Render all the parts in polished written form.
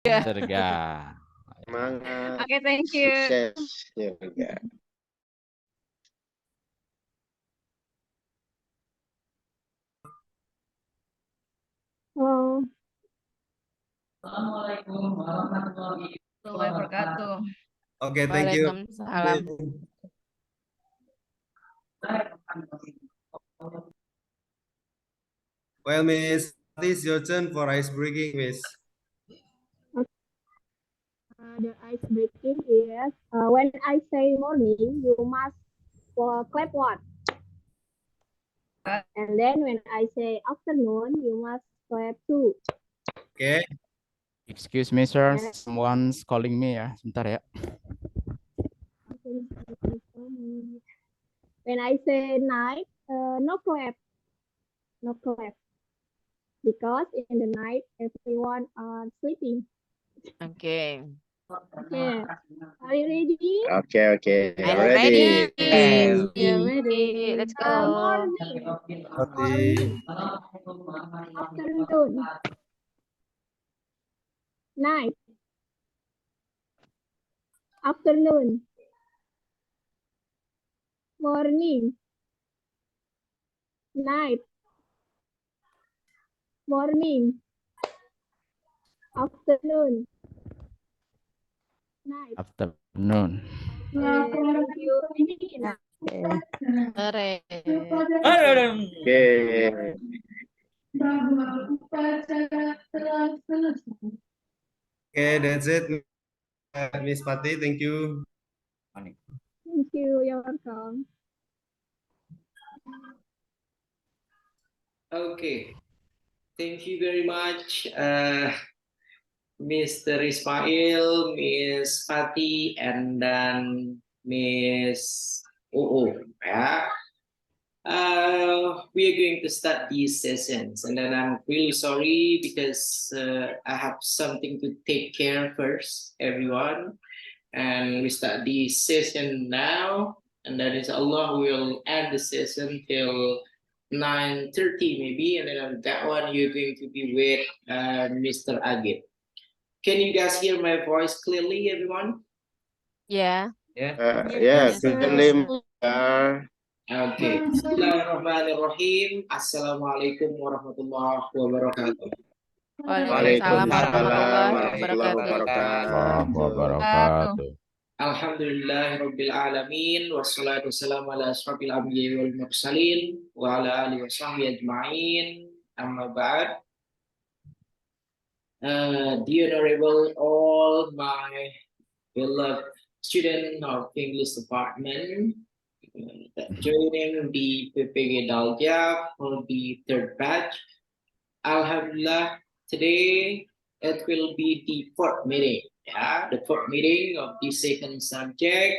Yeah. Surga. Semangat, Okay, thank you. sukses juga. Halo. Assalamualaikum warahmatullahi Wabarakatuh. Okay, thank you. Waalaikumsalam. Well, Miss, this is your turn for ice breaking, Miss. The ice breaking is when I say morning, you must clap one. And then when I say afternoon, you must clap two. Okay. Excuse me, sir. Yeah. Someone's calling me ya. Sebentar ya. When I say night, no clap. No clap. Because in the night, everyone are sleeping. Okay. Okay. Are you ready? Oke, I'm ready. ready. Yeah, ready. Let's go. Morning. Morning. Afternoon. Night. Afternoon. Morning. Night. Morning. Afternoon. Night. Afternoon. Thank you. Keren. Oke. Okay, that's it. Miss Pati, thank you. Thank you. You're welcome. Okay, thank you very much, Mr. Ismail, Miss Fatih, and then Miss Oo. Yeah. We are going to start these sessions, and then I'm really sorry because I have something to take care first, everyone. And we start the session now, and then inshallah we'll end the session till 9:30 maybe, and then on that one you're going to be with Mr. Agib. Can you guys hear my voice clearly, everyone? Yeah. Yeah. Ya, Yes, clearly. Okay. Bismillahirrahmanirrahim. Assalamualaikum warahmatullahi wabarakatuh. Waalaikumsalam warahmatullahi warahmatullahi wabarakatuh. Allah wabarakatuh. Alhamdulillahirabbil alamin wassalatu wassalamu ala asyrafil anbiya'i wal mursalin wa ala alihi washabbihi ajma'in. Amma ba'd. Dear honorable all my beloved student of English department joining the PPG Daljab for the third batch. Alhamdulillah, today it will be the fourth meeting. Yeah, the fourth meeting of the second subject.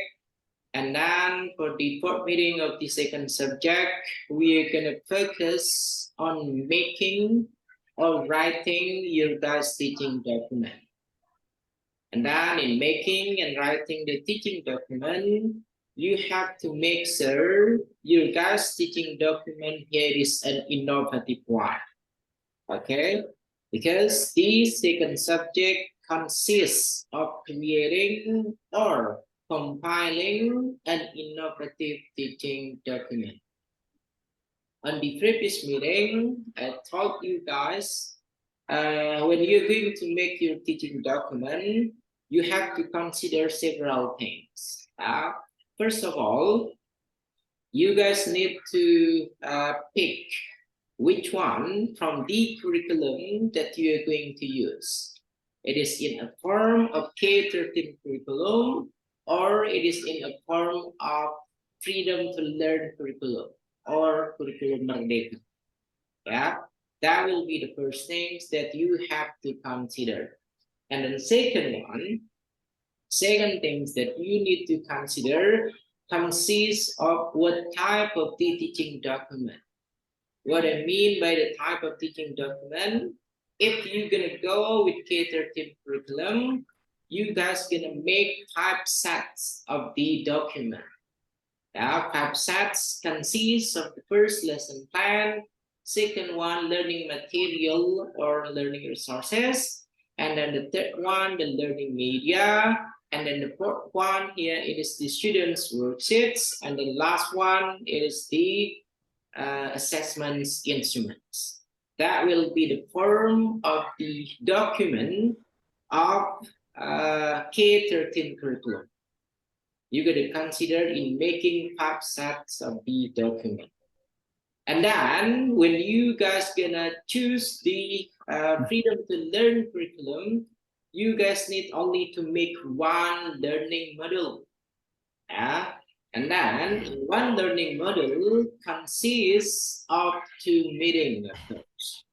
And then for the fourth meeting of the second subject, we are going to focus on making or writing your guys' teaching document. And then in making and writing the teaching document, you have to make sure your guys' teaching document here is an innovative one. Okay? Because the second subject consists of creating or compiling an innovative teaching document. On the previous meeting, I told you guys when you're going to make your teaching document, you have to consider several things. First of all, you guys need to pick which one from the curriculum that you are going to use. It is in a form of K-13 curriculum, or it is in a form of freedom to learn curriculum or curriculum merdeka. Yeah, that will be the first things that you have to consider. And then second things that you need to consider consists of what type of the teaching document. What I mean by the type of teaching document, if you're gonna go with K-13 curriculum, you guys gonna make 5 sets of the document. Now, 5 sets consists of the first lesson plan, second one learning material or learning resources, And then the third one, the learning media. And then the fourth one here, it is the students' worksheets. And the last one is the assessments instruments. That will be the form of the document of K-13 curriculum. You're going to consider in making 5 sets of the document. And then when you guys gonna choose the freedom to learn curriculum, you guys need only to make one learning module. And then one learning module consists of 2 meeting methods.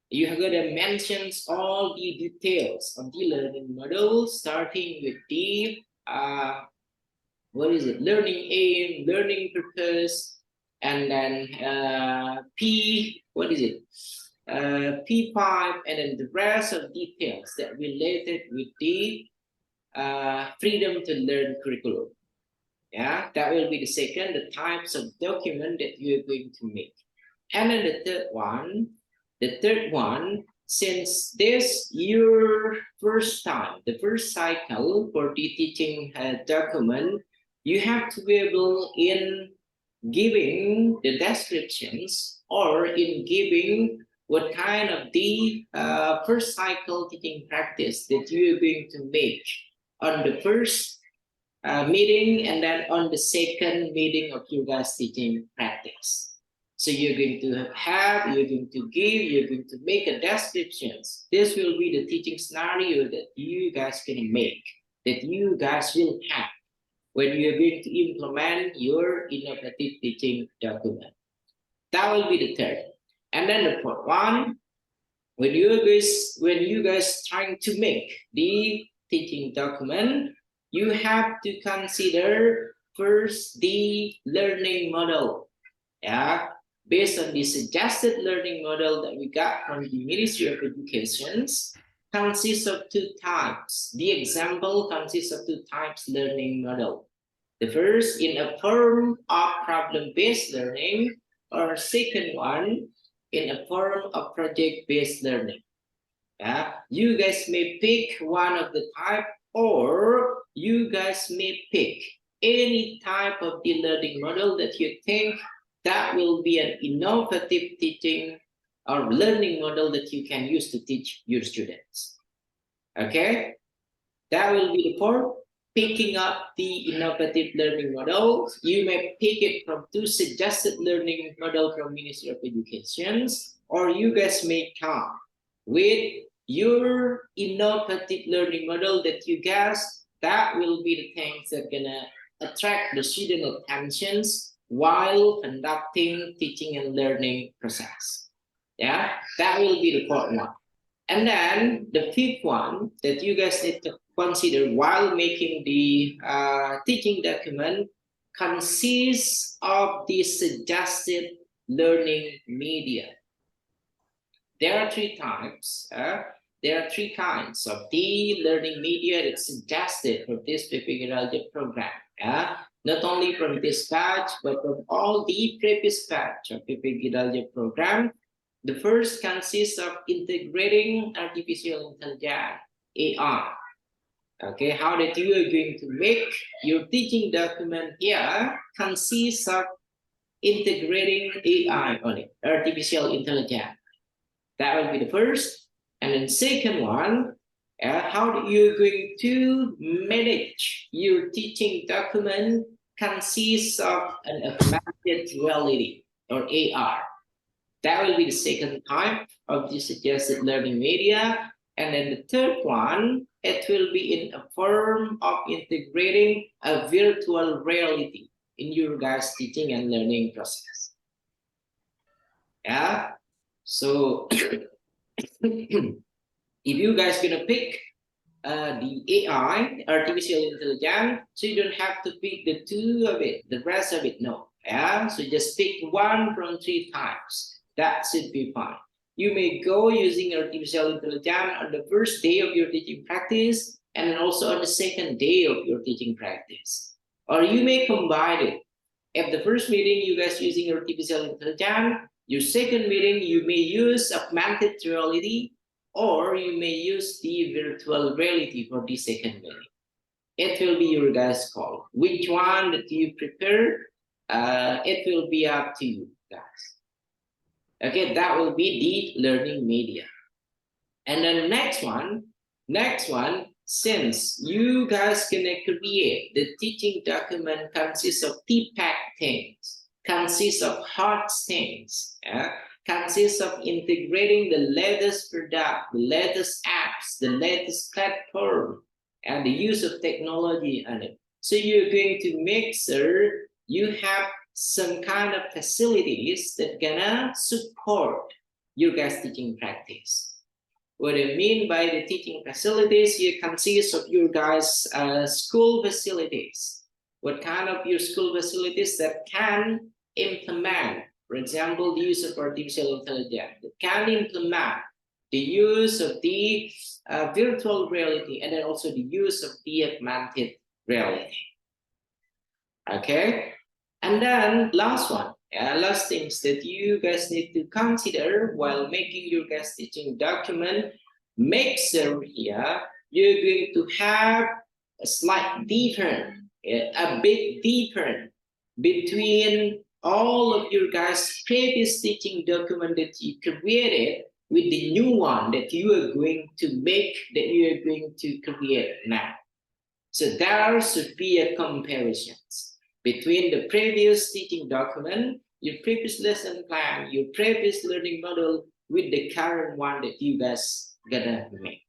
You are gonna mention all the details of the learning module, starting with the learning aim, learning purpose, and then P5, and then the rest of details that related with the freedom to learn curriculum. Yeah, that will be the second, the types of document that you're going to make. And then the third one, since this your first time, the first cycle for the teaching document, you have to be able in giving the descriptions or in giving what kind of the first cycle teaching practice that you're going to make on the first meeting and then on the second meeting of your guys' teaching practice. So you're going to have, you're going to give, you're going to make a descriptions. This will be the teaching scenario that you guys can make, that you guys will have when you're going to implement your innovative teaching document. That will be the third. And then the fourth one, when you guys trying to make the teaching document, you have to consider first the learning model. Yeah, based on the suggested learning model that we got from the Ministry of Education, consists of 2 types. The example consists of 2 types learning model. The first in a form of problem-based learning, or second one in a form of project-based learning. Yeah, you guys may pick one of the type, or you guys may pick any type of the learning model that you think that will be an innovative teaching or learning model that you can use to teach your students. Okay, that will be the fourth. Picking up the innovative learning models, you may pick it from 2 suggested learning model from Ministry of Education, or you guys may come with your innovative learning model that you guess that will be the things that gonna attract the student attentions while conducting teaching and learning process. Yeah, that will be the fourth one. And then the fifth one that you guys need to consider while making the teaching document consists of the suggested learning media. There are 3 types. There are 3 kinds of the learning media that's suggested for this PPG Daljab program. Not only from this batch, but from all the previous batch of PPG Daljab program. The first consists of integrating artificial intelligence, AI. Okay, how that you are going to make your teaching document here consists of integrating AI on it, artificial intelligence. That will be the first. And then second one, how you're going to manage your teaching document consists of an augmented reality or AR. That will be the second type of the suggested learning media. And then the third one, it will be in a form of integrating a virtual reality in your guys' teaching and learning process. Yeah, so if you guys gonna pick the AI, artificial intelligence, so you don't have to pick the 2 of it, the rest of it, no. Yeah, so just pick one from 3 types. That should be fine. You may go using artificial intelligence on the first day of your teaching practice and then also on the second day of your teaching practice. Or you may combine it. At the first meeting, you guys using artificial intelligence, your second meeting, you may use augmented reality, or you may use the virtual reality for the second meeting. It will be your guys' call. Which one that you prefer, it will be up to you guys. Okay, that will be the learning media. And then next one, since you guys gonna create the teaching document consists of TPAC things, consists of hard things, consists of integrating the latest product, the latest apps, the latest platform, and the use of technology on it. So you're going to make sure you have some kind of facilities that gonna support your guys' teaching practice. What I mean by the teaching facilities, it consists of your guys' school facilities. What kind of your school facilities that can implement, for example, the use of artificial intelligence, that can implement the use of the virtual reality, and then also the use of the augmented reality. Okay, and then last one, last things that you guys need to consider while making your guys teaching document. Make sure here you're going to have a slight difference, a big difference between all of your guys' previous teaching document that you created with the new one that you are going to make, that you are going to create now. So there should be a comparison between the previous teaching document, your previous lesson plan, your previous learning model with the current one that you guys gonna make.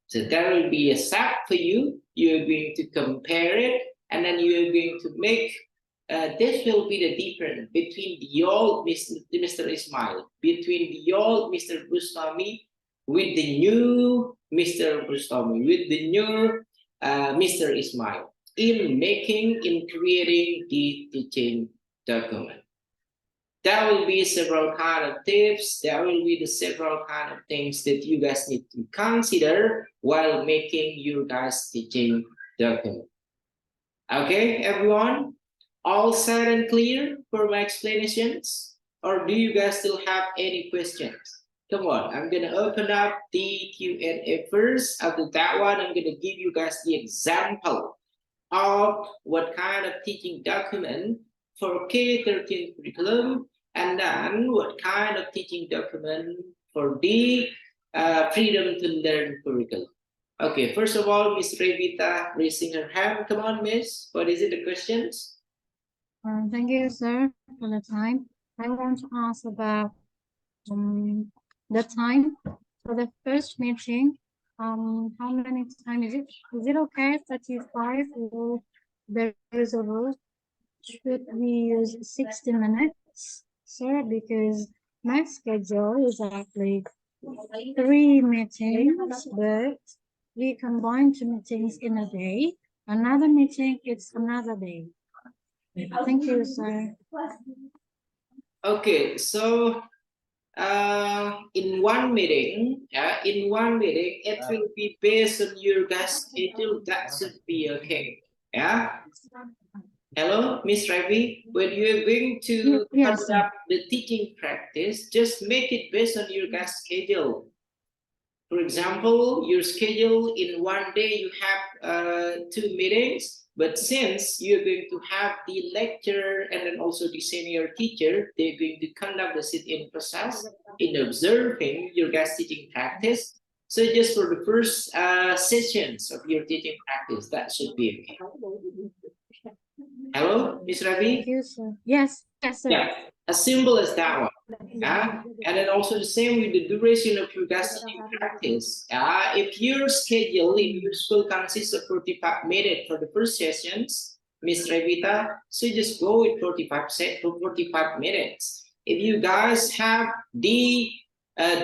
So there will be a step for you. You're going to compare it, and then you're going to make. This will be the difference between the old Mr. Ismail, between the old Mr. Bustami, with the new Mr. Bustami, with the new Mr. Ismail, in creating the teaching document. There will be several kind of tips. There will be the several kind of things that you guys need to consider while making your guys' teaching document. Okay, everyone? All set and clear for my explanations? Or do you guys still have any questions? Come on, I'm gonna open up the Q&A first. After that one, I'm gonna give you guys the example of what kind of teaching document for K-13 curriculum, and then what kind of teaching document for the Freedom to Learn curriculum. Okay, first of all, Miss Revita raising her hand. Come on, Miss. What is it, the questions? Thank you, sir, for the time. I want to ask about the time for the first meeting. How many times is it? Is it okay 35 or there is a rule? Should we use 60 minutes, sir? Because my schedule is actually 3 meetings, but we combine 2 meetings in a day. Another meeting, it's another day. Thank you, sir. Okay, so in one meeting, it will be based on your guys' schedule. That should be okay. Yeah. Hello, Miss Ravi. When you are going to Yes, sir. conduct the teaching practice, just make it based on your guys' schedule. For example, your schedule in one day you have 2 meetings, but since you're going to have the lecturer and then also the senior teacher, they're going to conduct the sit-in process in observing your guys' teaching practice. So just for the first sessions of your teaching practice, that should be okay. Hello, Miss Ravi? Thank you, sir. Yes, sir. Yeah, as simple as that one. Yeah, and then also the same with the duration of your guys' teaching practice. If your schedule in your school consists of 45 minutes for the first sessions, Miss Revita, so just go with 45 minutes. If you guys have the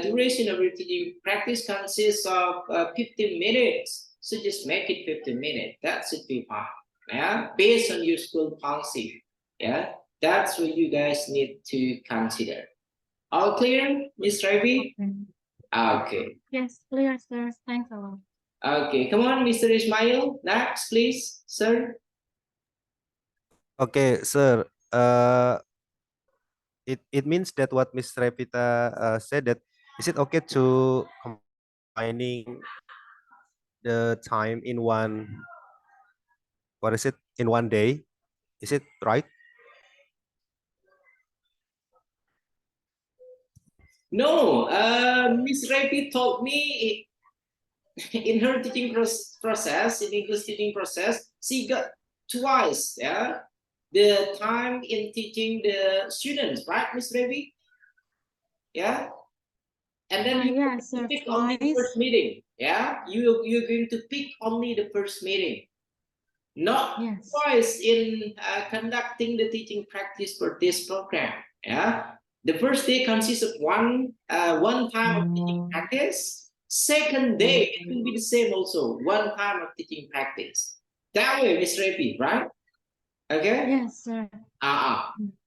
duration of your teaching practice consists of 15 minutes, so just make it 15 minutes. That should be fine. Yeah, based on your school policy. Yeah, that's what you guys need to consider. All clear, Miss Ravi? Okay. Yes, clear, sir. Thanks a lot. Okay, come on, Mr. Ismail. Next, please, sir. Okay, sir. It means that what Miss Revita said, that is it okay to finding the time in one, what is it, in one day? Is it right? No, Miss Rapi told me in her teaching process, in English teaching process, she got twice, yeah, the time in teaching the students, right, Miss Rapi? Yeah. And then you Yes, sir, pick only the twice. first meeting. Yeah, you're going to pick only the first meeting, not Yes. twice in conducting the teaching practice for this program. Yeah, the first day consists of one time of teaching practice. Second day it will be the same also, one time of teaching practice. That way, Miss Rapi, right? Okay. Yes, sir.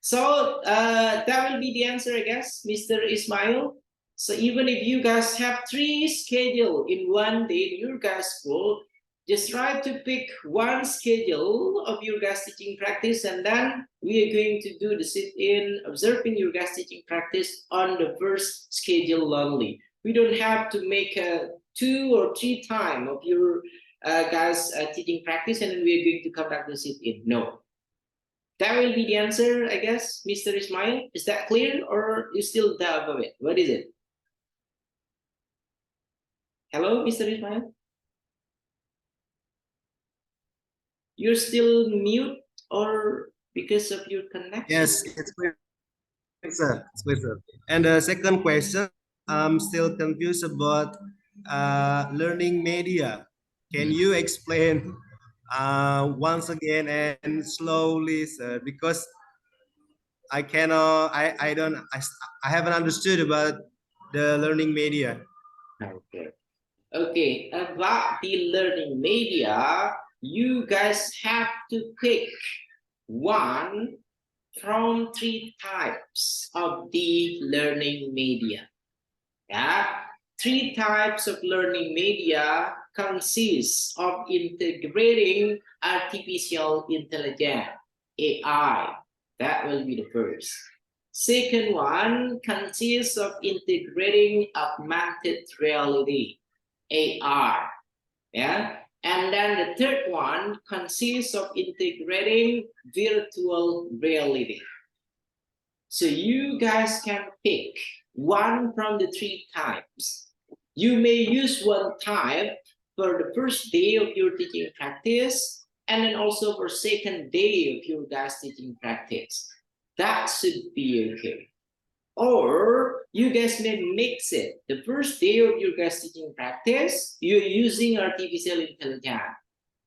So that will be the answer, I guess, Mr. Ismail. So even if you guys have 3 schedule in one day in your guys' school, just try to pick one schedule of your guys' teaching practice, and then we are going to do the sit-in, observing your guys' teaching practice on the first schedule only. We don't have to make 2 or 3 times of your guys' teaching practice, and then we are going to conduct the sit-in. No. That will be the answer, I guess, Mr. Ismail. Is that clear, or you still doubt of it? What is it? Hello, Mr. Ismail? You're still mute, or because of your connection? Yes, it's clear, sir. It's clear, sir. And the second question, I'm still confused about learning media. Can you explain once again and slowly, sir? Because I cannot, I don't, I haven't understood about the learning media. Okay. Okay, about the learning media, you guys have to pick one from 3 types of the learning media. Yeah, 3 types of learning media consist of integrating artificial intelligence, AI. That will be the first. Second one consists of integrating augmented reality, AR. Yeah. And then the third one consists of integrating virtual reality. So you guys can pick one from the 3 types. You may use one type for the first day of your teaching practice, and then also for second day of your guys' teaching practice. That should be okay. Or you guys may mix it. The first day of your guys' teaching practice, you're using artificial intelligence.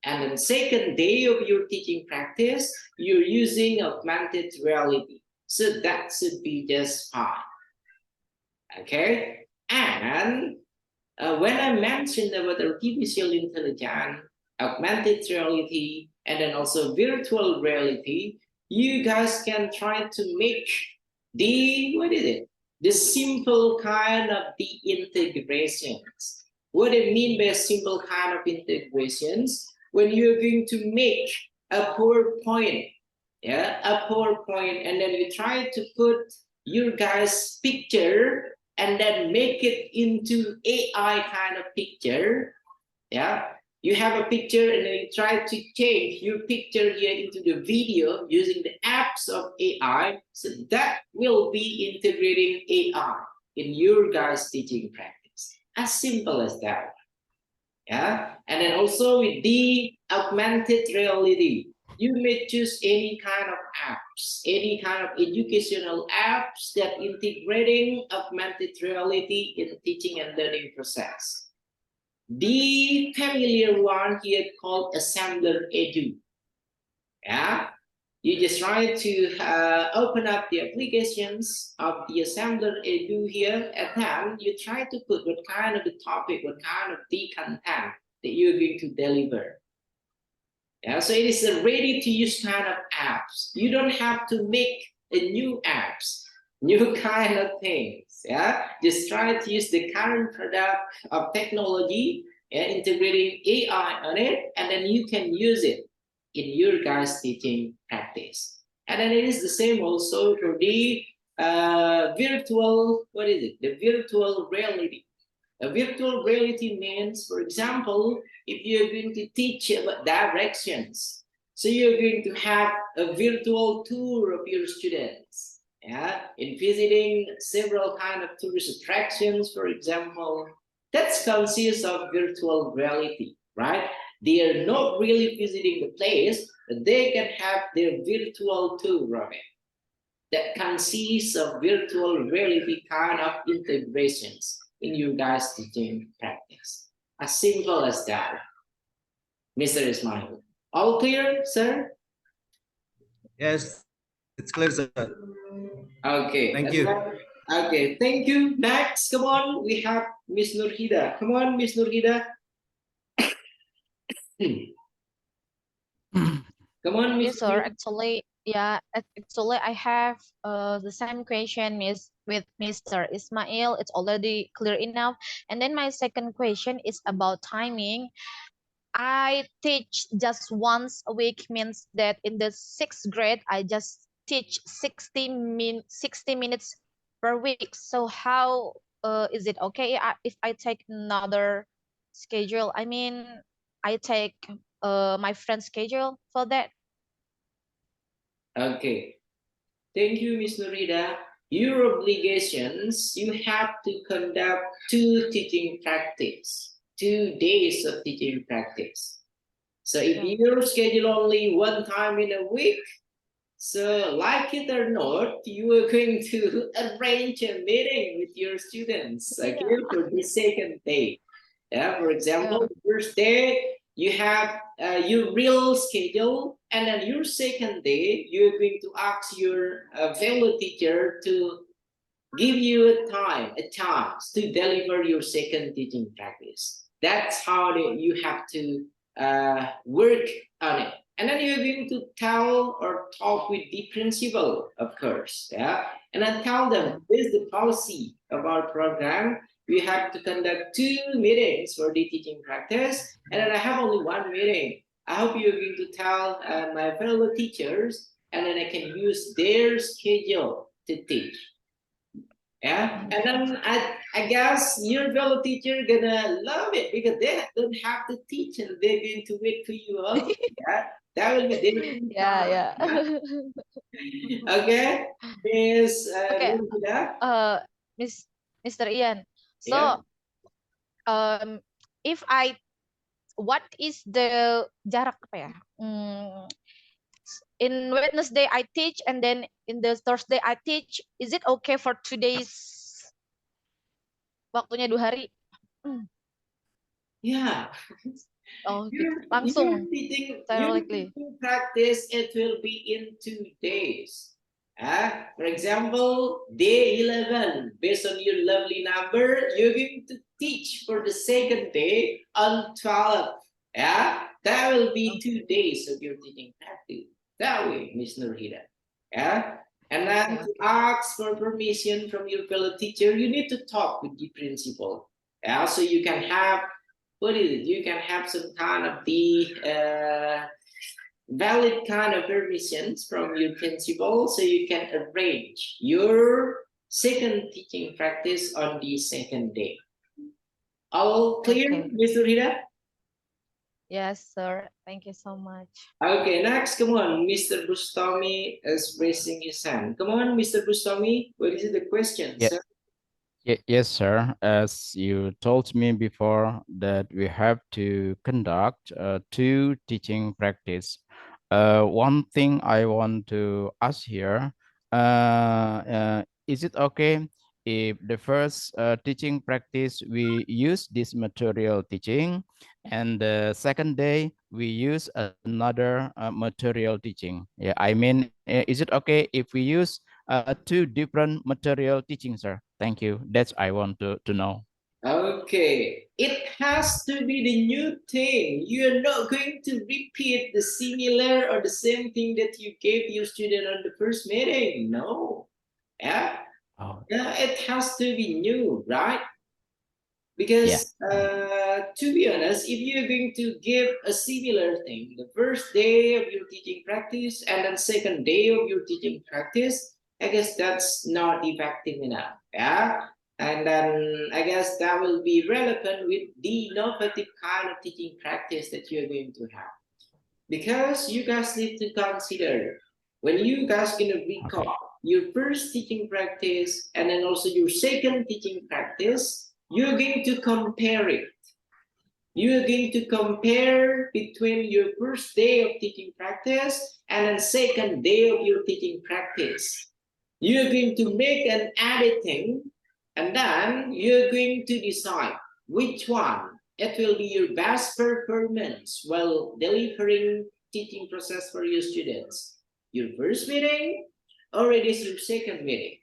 And then the second day of your teaching practice, you're using augmented reality. So that should be just fine. Okay? And when I mentioned about artificial intelligence, augmented reality, and then also virtual reality, you guys can try to make the, what is it? The simple kind of the integrations. What I mean by simple kind of integrations, when you're going to make a PowerPoint, yeah, a PowerPoint, and then you try to put your guys' picture and then make it into AI kind of picture. Yeah, you have a picture and then you try to change your picture here into the video using the apps of AI. So that will be integrating AI in your guys' teaching practice. As simple as that. Yeah, and then also with the augmented reality, you may choose any kind of apps, any kind of educational apps that integrating augmented reality in teaching and learning process. The familiar one here called Assembler Edu. Yeah, you just try to open up the applications of the Assembler Edu here, and then you try to put what kind of the topic, what kind of the content that you're going to deliver. Yeah, so it is a ready-to-use kind of apps. You don't have to make a new apps, new kind of things. Yeah, just try to use the current product of technology and integrating AI on it, and then you can use it in your guys' teaching practice. And then it is the same also for the virtual, what is it? The virtual reality. A virtual reality means, for example, if you're going to teach about directions, so you're going to have a virtual tour of your students, yeah, in visiting several kind of tourist attractions, for example, that consists of virtual reality, right? They are not really visiting the place, but they can have their virtual tour of it. That consists of virtual reality kind of integrations in your guys' teaching practice. As simple as that, Mr. Ismail. All clear, sir? Yes, it's clear, sir. Okay. Thank you. Okay, thank you. Next, come on, we have Miss Nurhida. Come on, Miss Nurhida. Come on, Miss Yes, sir. Nurhida. Actually, I have the same question, Miss, with Mr. Ismail. It's already clear enough. And then my second question is about timing. I teach just once a week, means that in the sixth grade, I just teach 60 minutes per week. So how is it okay if I take another schedule? I mean, I take my friend's schedule for that. Okay. Thank you, Miss Nurhida. Your obligations, you have to conduct 2 teaching practice, 2 days of teaching practice. So if Yeah. you schedule only one time in a week, so like it or not, you are going to arrange a meeting with your students, okay, Yeah. for the second day. Yeah, for example, Yeah. the first day you have your real schedule, and then your second day you're going to ask your fellow teacher to give you a chance to deliver your second teaching practice. That's how you have to work on it. And then you're going to tell or talk with the principal, of course, yeah, and then tell them this is the policy of our program. We have to conduct 2 meetings for the teaching practice, and then I have only 1 meeting. I hope you're going to tell my fellow teachers, and then I can use their schedule to teach. Yeah, and then I guess your fellow teacher gonna love it because they don't have to teach and they're going to wait for you all. Yeah, that will be their free time. Yeah. Yeah. Okay, Miss Okay. Nurhida. Miss Mr. Ian. Yeah. So, um, if I, what is the jarak apa ya? In Wednesday I teach, and then in the Thursday I teach. Is it okay for 2 days? Waktunya 2 hari. Yeah. Oh, gitu. Your Langsung your directly. teaching practice, it will be in 2 days. For example, day 11, based on your lovely number, you're going to teach for the second day on 12. Yeah, that will be 2 days of your teaching practice. That way, Miss Nurhida. Yeah, and then to ask for permission from your fellow teacher, you need to talk with the principal. Yeah, so you can have, what is it? You can have some kind of the valid kind of permissions from your principal, so you can arrange your second teaching practice on the second day. All clear, Okay. Mr. Rida? Yes, sir. Thank you so much. Okay, next, come on, Mr. Bustami is raising his hand. Come on, Mr. Bustami, what is the question, Yeah. sir? Yes, sir. As you told me before that we have to conduct 2 teaching practice. One thing I want to ask here, is it okay if the first teaching practice we use this material teaching, and the second day we use another material teaching? Yeah, I mean, is it okay if we use 2 different material teaching, sir? Thank you. That's I want to know. Okay, it has to be the new thing. You're not going to repeat the similar or the same thing that you gave your student on the first meeting. No. Yeah. Oh, Yeah, it has to be new, right? yeah. Because to be honest, if you're going to give a similar thing, the first day of your teaching practice and then second day of your teaching practice, I guess that's not effective enough. Yeah. And then I guess that will be relevant with the innovative kind of teaching practice that you're going to have. Because you guys need to consider when you guys gonna recall your first teaching practice and then also your second teaching practice, you're going to compare it. You're going to compare between your first day of teaching practice and then second day of your teaching practice. You're going to make an editing and then you're going to decide which one it will be your best performance while delivering teaching process for your students. Your first meeting or it is your second meeting.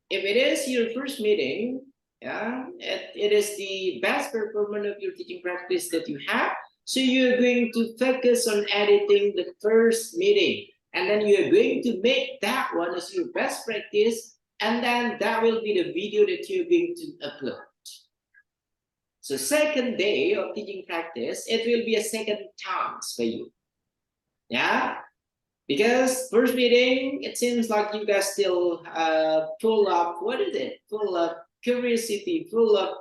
If it is your first meeting, yeah, it is the best performance of your teaching practice that you have. So you're going to focus on editing the first meeting. And then you're going to make that one as your best practice. And then that will be the video that you're going to upload. So second day of teaching practice, it will be a second chance for you. Yeah. Because first meeting, it seems like you guys still full of, what is it? Full of curiosity, full of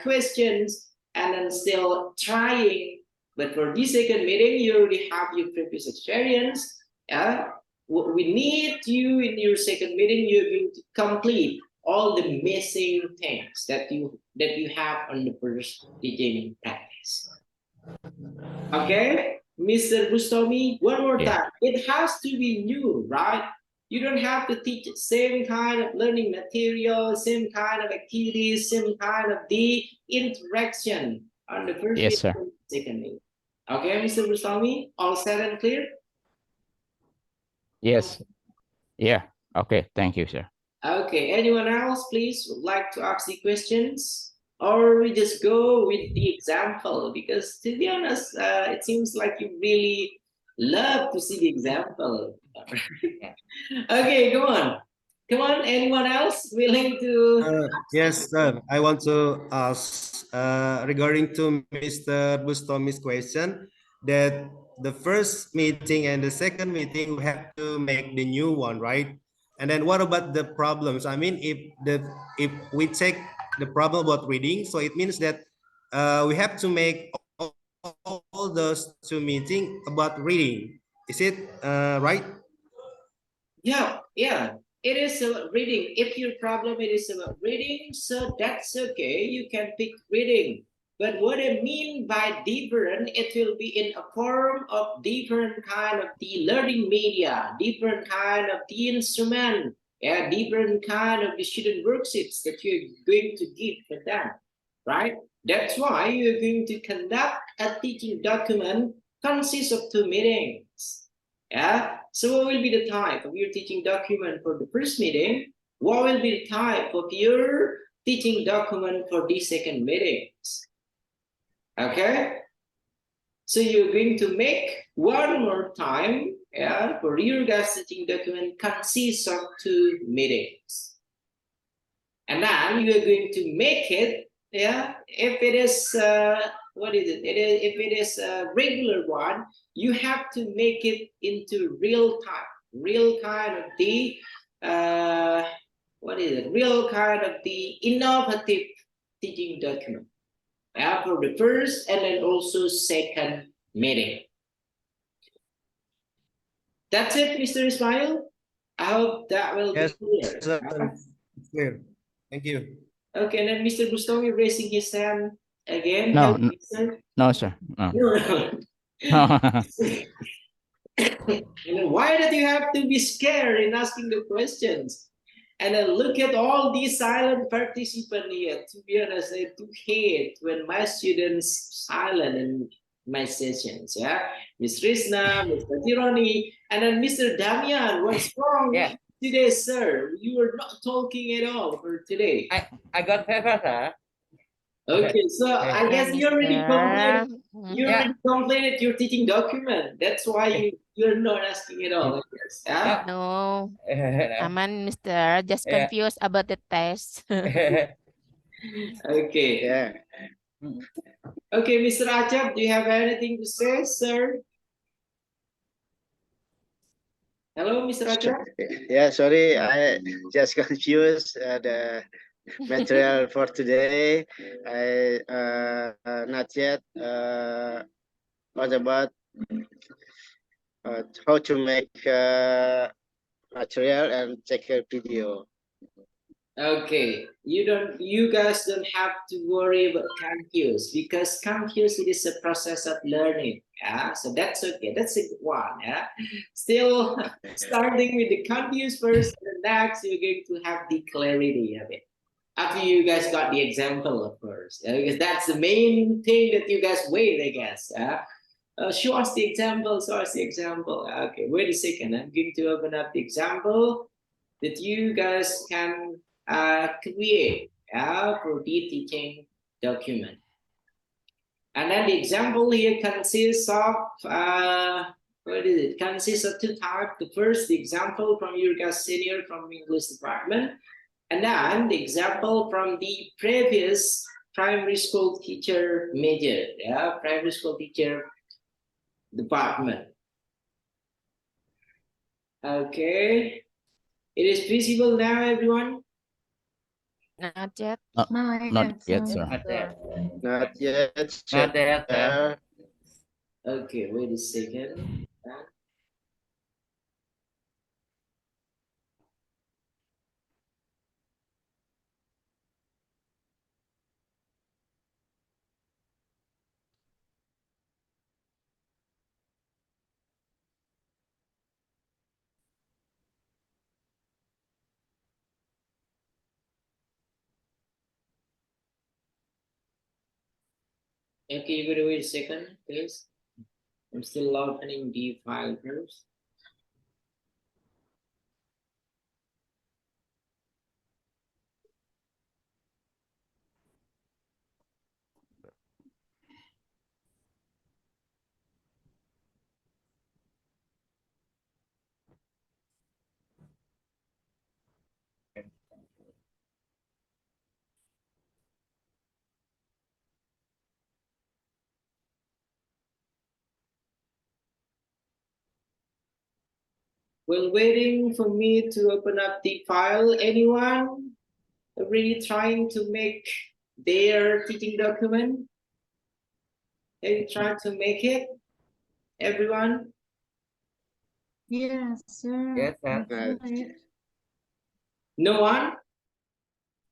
questions, and then still trying. But for this second meeting, you already have your previous experience. We need you in your second meeting, you're going to complete all the missing things that you have on the first teaching practice. Okay, Mr. Bustomi, one more time. It has to be new, right? You don't have to teach same kind of learning material, same kind of activities, same kind of the interaction on the first Yes, sir. and second day. Okay, Mr. Bustomi, all set and clear? Yes. Yeah. Okay. Thank you, sir. Okay, anyone else, please, would like to ask the questions? Or we just go with the example? Because to be honest, it seems like you really love to see the example. Okay, go on. Come on, anyone else willing to? Yes, sir. I want to ask regarding to Mr. Bustomi's question that the first meeting and the second meeting we have to make the new one, right? And then what about the problems? I mean, if we take the problem about reading, so it means that we have to make all those two meeting about reading. Is it right? Yeah, it is about reading. If your problem it is about reading, so that's okay. You can pick reading. But what I mean by different, it will be in a form of different kind of the learning media, different kind of the instrument, yeah, different kind of the student worksheets that you're going to give for them, right? That's why you're going to conduct a teaching document consists of two meetings. Yeah. So what will be the type of your teaching document for the first meeting? What will be the type of your teaching document for the second meetings? Okay. So you're going to make one more time, yeah, for your guys' teaching document consists of two meetings. And then you are going to make it, yeah, if it is what is it? If it is a regular one, you have to make it into real time, real kind of the what is it? Real kind of the innovative teaching document. Yeah, for the first and then also second meeting. That's it, Mr. Ismail. I hope that will be clear. Sir. It's clear. Thank you. Okay, and then Mr. Bustomi raising his hand again. No, Hello, no, sir. no, sir. No. No. And then why did you have to be scared in asking the questions? And then look at all these silent participants here. To be honest, I do hate when my students silent in my sessions. Yeah, Miss Risna, Mr. Tironi, and then Mr. Damian. What's wrong today, sir? You were not talking at all for today. I got paper, sir. Okay, so I guess you already completed. You Yeah. already completed your teaching document. That's why you're not asking at all. I guess. Yeah? No, aman, Mister. Just Yeah. confused about the test. Okay. Yeah. Okay, Mr. Achab, do you have anything to say, sir? Hello, Mr. Achab. Yeah, sorry, I just confused material for today. I not yet what about how to make material and take a video. Okay, you guys don't have to worry about confuse because confuse it is a process of learning. Yeah, so that's okay. That's a good one. Yeah, still starting with the confuse first, and then next you're going to have the clarity of it. After you guys got the example, of course, because that's the main thing that you guys wait, I guess. Show us the example. Show us the example. Okay, wait a second. I'm going to open up the example that you guys can create for the teaching document. And then the example here consists of what is it? Consists of two types. The first, the example from your guys senior from English department, and then the example from the previous primary school teacher major, primary school teacher department. Okay, it is visible now, everyone. Not yet. Not yet, sir. Not yet, Not yet, sir. Okay, wait a second. Okay, you gotta wait a second, please. I'm still opening the file first. While waiting for me to open up the file, anyone really trying to make their teaching document? Have you tried to make it? Everyone? Yes, sir. Yes, sir. No one?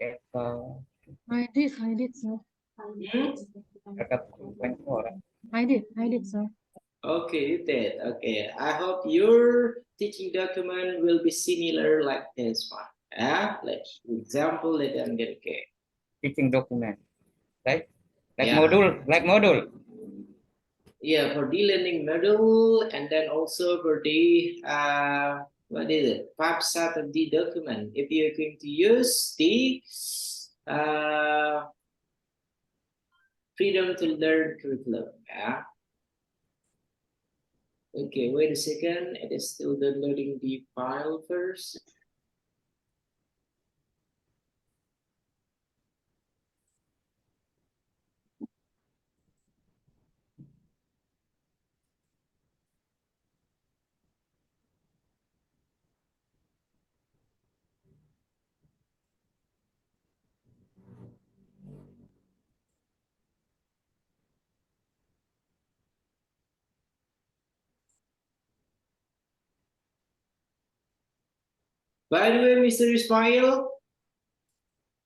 Yes, I did, sir. dekat orang. I did, sir. Okay, you did. Okay, I hope your teaching document will be similar like this one. Yeah, like example, let them get okay. Teaching document, right? Like Yeah. module. Yeah, for the learning module, and then also for the what is it? Website of the document. If you're going to use the freedom to learn curriculum. Yeah. Okay, wait a second. It is still downloading the file first. By the way, Mr. Ismail,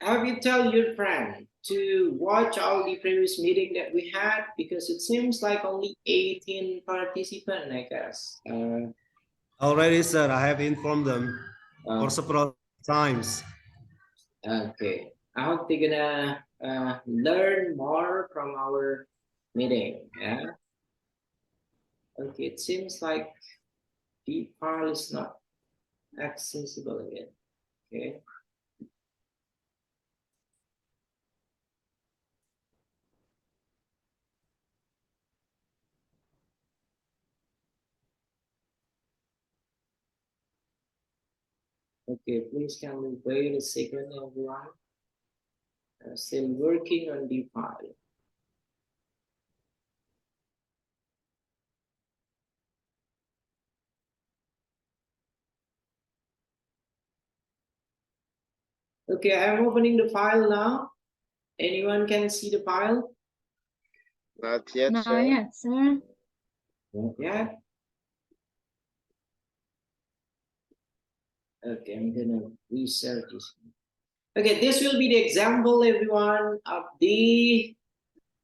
have you tell your friend to watch all the previous meeting that we had? Because it seems like only 18 participants, I guess. Already, sir, I have informed them for several times. Okay. I hope they're gonna learn more from our meeting. Yeah. Okay, it seems like the file is not accessible again. Okay. Okay, please can we wait a second, everyone? Still working on the file. Okay, I'm opening the file now. Anyone can see the file? Not yet, Not sir. yet, sir. Not yet. Okay, I'm gonna restart this. Okay, this will be the example, everyone, of the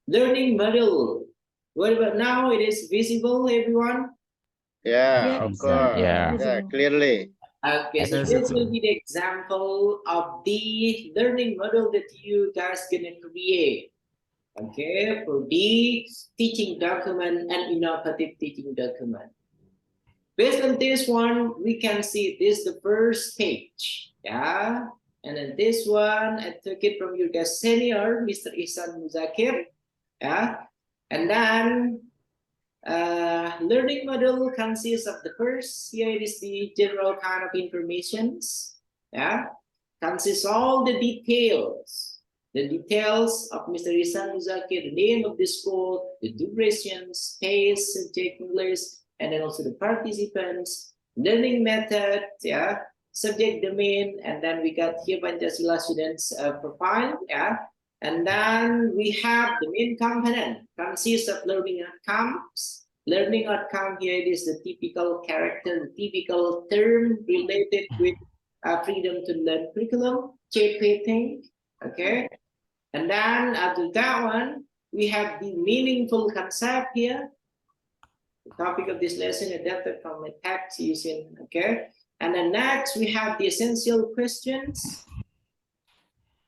learning model. What about now? It is visible, everyone? Yeah, Yep, of sir. course. Yeah. Yeah, Visible. clearly. Okay, so Yes, this sir. will be the example of the learning model that you guys gonna create. Okay, for the teaching document and innovative teaching document. Based on this one, we can see this the first page. Yeah. And then this one, I took it from your guest senior, Mr. Ihsan Muzakir. Yeah. And then learning model consists of the first, here it is the general kind of informations. Yeah. Consists all the details. The details of Mr. Ihsan Muzakir, the name of the school, the duration, space, subject English, and then also the participants, learning method, yeah, subject domain, and then we got here Pancasila students profile, yeah, and then we have the main component consists of learning outcomes. Learning outcome here it is the typical character, the typical term related with freedom to learn curriculum, thing, okay, and then after that one we have the meaningful concept here. The topic of this lesson adapted from a text using, okay. And then next we have the essential questions.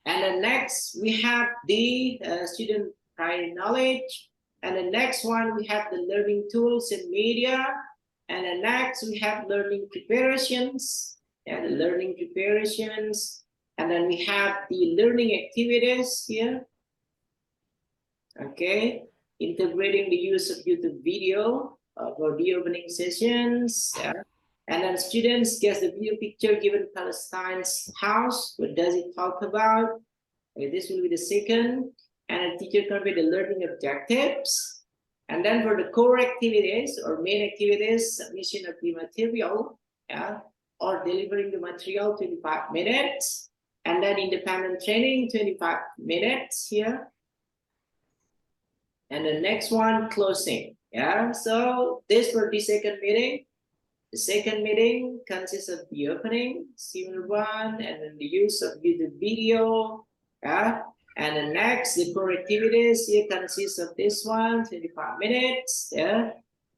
And then next we have the student prior knowledge. And the next one we have the learning tools and media. And then next we have learning preparations. And the learning preparations. And then we have the learning activities here. Okay, integrating the use of YouTube video for the opening sessions. Yeah. And then students get the video picture given Palestine's house. What does it talk about? Okay, this will be the second. And a teacher convey the learning objectives. And then for the core activities or main activities, submission of the material, yeah, or delivering the material 25 minutes. And then independent training 25 minutes here. And the next one, closing. Yeah, so this for the second meeting. The second meeting consists of the opening, similar one, and then the use of YouTube video. Yeah, and the next, the core activities here consists of this one, 25 minutes. Yeah,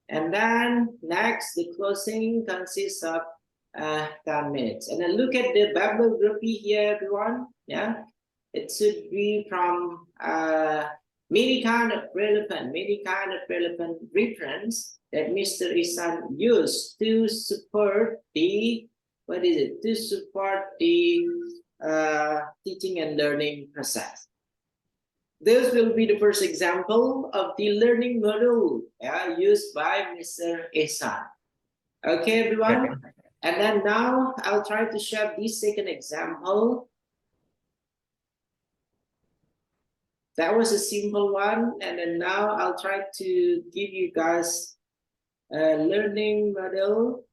and then next, the closing consists of 10 minutes. And then look at the bibliography here, everyone. Yeah, it should be from many kind of relevant reference that Mr. Ihsan used to support the, what is it, to support the teaching and learning process. This will be the first example of the learning model used by Mr. Ihsan. Okay, everyone? Okay. And then now I'll try to share this second example. That was a simple one, and then now I'll try to give you guys a learning model.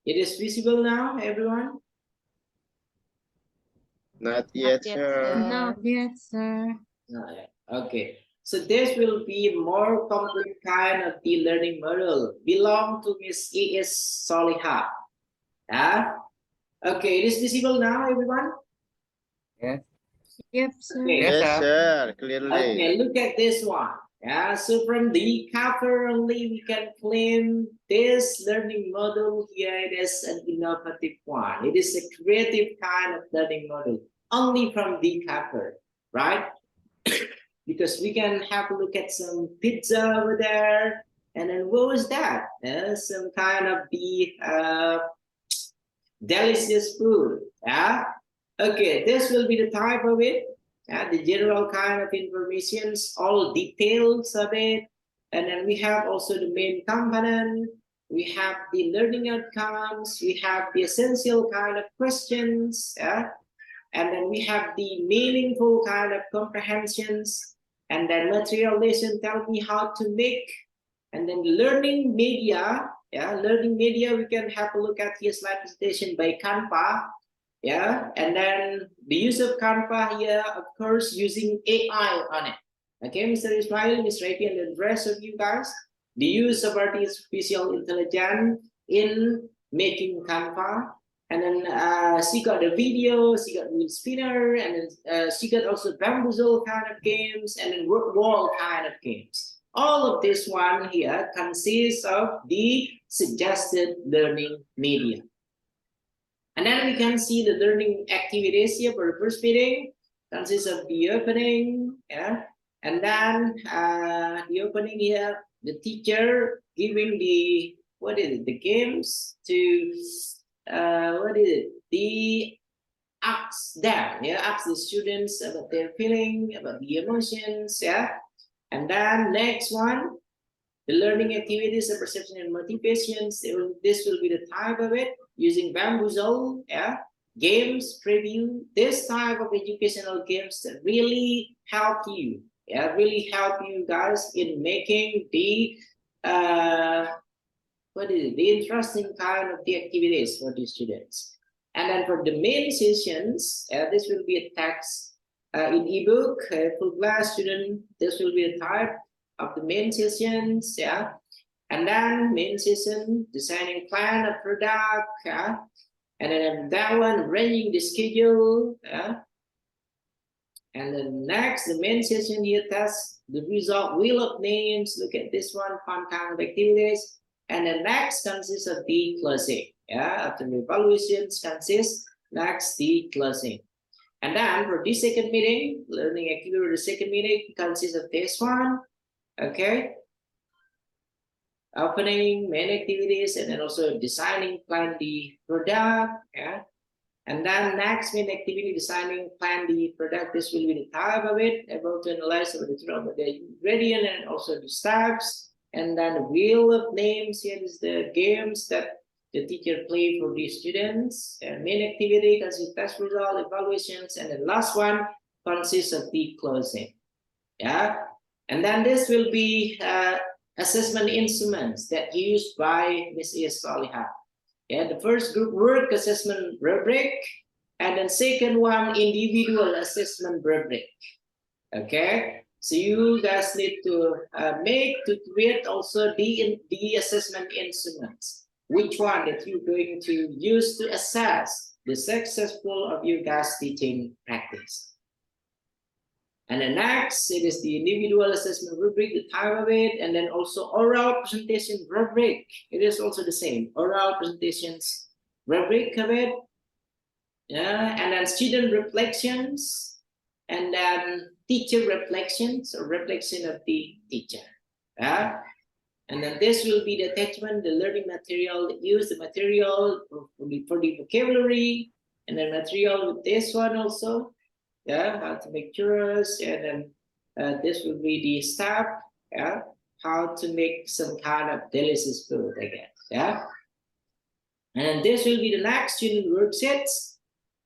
It is visible now, everyone? Not Not yet, yet, sir. Not sir. yet, sir. Not yet. Okay. So this will be more complete kind of the learning model. Belong to Miss E.S. Soliha. Yeah? Okay, it is visible now, everyone? Yes. Yep, sir. Okay. Yes, Yes, sir. sir. Clearly. Okay, look at this one. Yeah, so from the cover only, we can claim this learning model here. It is an innovative one. It is a creative kind of learning model, only from the cover, right? Because we can have a look at some pizza over there. And then what was that? Some kind of the delicious food. Yeah. Okay, this will be the type of it. the general kind of informations, all details of it. And then we have also the main component. We have the learning outcomes. We have the essential kind of questions. And then we have the meaningful kind of comprehensions. And then material lesson tell me how to make. And then learning media. Learning media, we can have a look at here slide presentation by Canva. And then the use of Canva here, of course, using AI on it. Okay, Mr. Ismail, Ms. Rafi, and the rest of you guys, the use of artificial intelligence in making Canva. And then she got a video, she got wheel spinner, and then she got also bamboozle kind of games, and then wall kind of games. All of this one here consists of the suggested learning media. And then we can see the learning activities here for the first meeting consists of the opening, and then the opening here, the teacher giving the the games to the ask them, ask the students about their feeling, about the emotions, and then next one, the learning activities, the perception and motivations. This will be the type of it using bamboozle, games, preview. This type of educational games that really help you, really help you guys in making the the interesting kind of the activities for the students. And then for the main sessions, this will be a text in ebook, full class student. This will be a type of the main sessions, and then main session, designing plan of product, and then that one, arranging the schedule, and then next, the main session here, test the result, wheel of names, look at this one, fun kind of activities, and the next consists of the closing, after the evaluations consists, next the closing. And then for this second meeting, learning activity for the second meeting consists of this one, okay, opening, main activities, and then also designing, plan the product, and then next main activity, designing, plan the product. This will be the type of it, able to analyze about the ingredient and also the steps, and then the wheel of names. Here is the games that the teacher play for the students, and main activity consists of test result, evaluations, and the last one consists of the closing, and then this will be assessment instruments that used by Ms. Soliha. The first group work assessment rubric, and then second one individual assessment rubric. Okay, so you guys need to create also the assessment instruments. Which one that you're going to use to assess the successful of your guys' teaching practice. And then next, it is the individual assessment rubric, the type of it, and then also oral presentation rubric. It is also the same, oral presentations rubric of it. And then student reflections, and then teacher reflections, or reflection of the teacher. And then this will be the attachment, the learning material, use the material for the vocabulary, and then material with this one also. How to make churros, and then this will be the step, how to make some kind of delicious food, I guess, and this will be the next student worksheets.